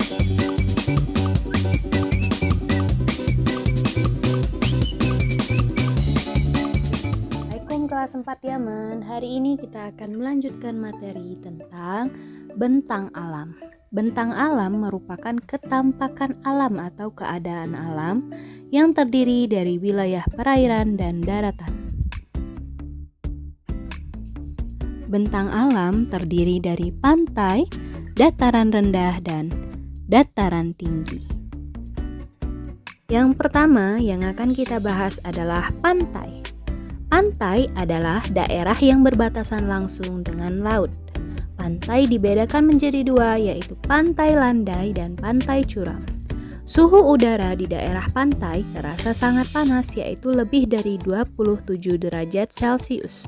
Assalamualaikum kelas 4 Yaman. Hari ini kita akan melanjutkan materi tentang bentang alam. Bentang alam merupakan ketampakan alam atau keadaan alam yang terdiri dari wilayah perairan dan daratan. Bentang alam terdiri dari pantai, dataran rendah, dan dataran tinggi. Yang pertama yang akan kita bahas adalah pantai. Pantai adalah daerah yang berbatasan langsung dengan laut. Pantai dibedakan menjadi dua, yaitu pantai landai dan pantai curam. Suhu udara di daerah pantai terasa sangat panas, yaitu lebih dari 27 derajat Celcius.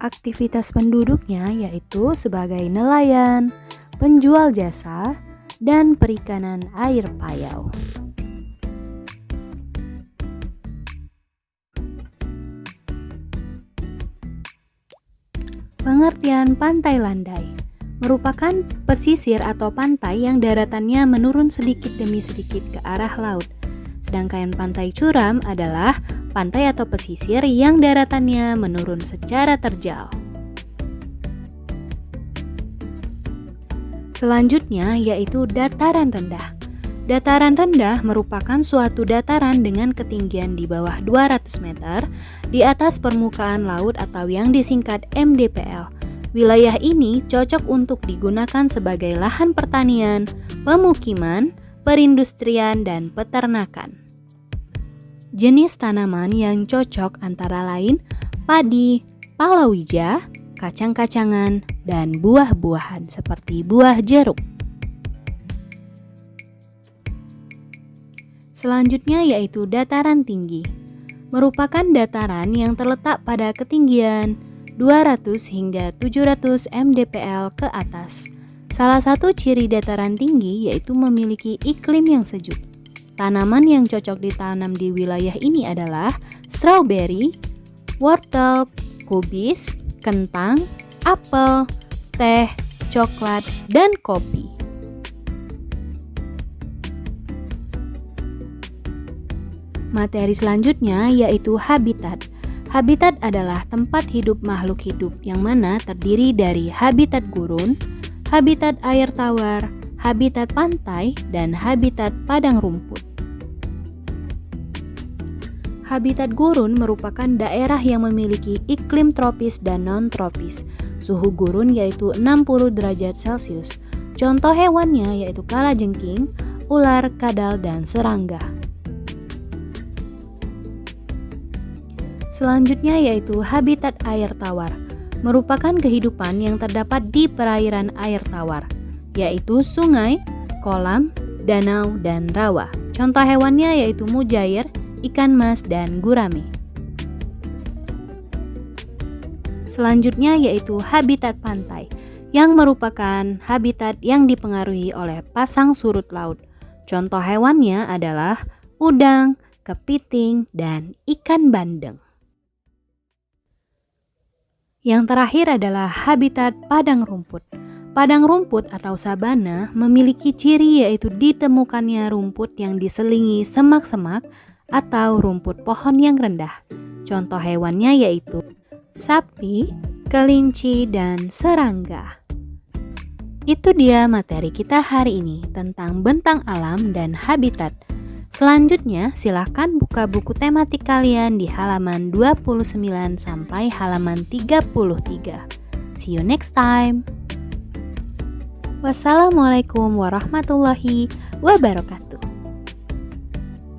Aktivitas penduduknya yaitu sebagai nelayan, penjual jasa, dan perikanan air payau. Pengertian pantai landai merupakan pesisir atau pantai yang daratannya menurun sedikit demi sedikit ke arah laut. Sedangkan pantai curam adalah pantai atau pesisir yang daratannya menurun secara terjal. Selanjutnya yaitu dataran rendah. Dataran rendah merupakan suatu dataran dengan ketinggian di bawah 200 meter di atas permukaan laut atau yang disingkat MDPL. Wilayah ini cocok untuk digunakan sebagai lahan pertanian, pemukiman, perindustrian, dan peternakan. Jenis tanaman yang cocok antara lain padi, palawija, kacang-kacangan, dan buah-buahan seperti buah jeruk. Selanjutnya yaitu dataran tinggi. Merupakan dataran yang terletak pada ketinggian 200 hingga 700 mdpl ke atas. Salah satu ciri dataran tinggi yaitu memiliki iklim yang sejuk. Tanaman yang cocok ditanam di wilayah ini adalah strawberry, wortel, kubis, kentang, apel, teh, coklat, dan kopi. Materi selanjutnya yaitu habitat. Habitat adalah tempat hidup makhluk hidup yang mana terdiri dari habitat gurun, habitat air tawar, habitat pantai, dan habitat padang rumput. Habitat gurun merupakan daerah yang memiliki iklim tropis dan non-tropis. Suhu gurun yaitu 60 derajat Celcius. Contoh hewannya yaitu kalajengking, ular, kadal, dan serangga. Selanjutnya yaitu habitat air tawar. Merupakan kehidupan yang terdapat di perairan air tawar, yaitu sungai, kolam, danau, dan rawa. Contoh hewannya yaitu mujair, ikan mas, dan gurame. Selanjutnya yaitu habitat pantai, yang merupakan habitat yang dipengaruhi oleh pasang surut laut. Contoh hewannya adalah udang, kepiting, dan ikan bandeng. Yang terakhir adalah habitat padang rumput. Padang rumput atau sabana memiliki ciri yaitu ditemukannya rumput yang diselingi semak-semak atau rumput pohon yang rendah. Contoh hewannya yaitu sapi, kelinci, dan serangga. Itu dia materi kita hari ini tentang bentang alam dan habitat. Selanjutnya, silakan buka buku tematik kalian di halaman 29 sampai halaman 33. See you next time. Wassalamualaikum warahmatullahi wabarakatuh.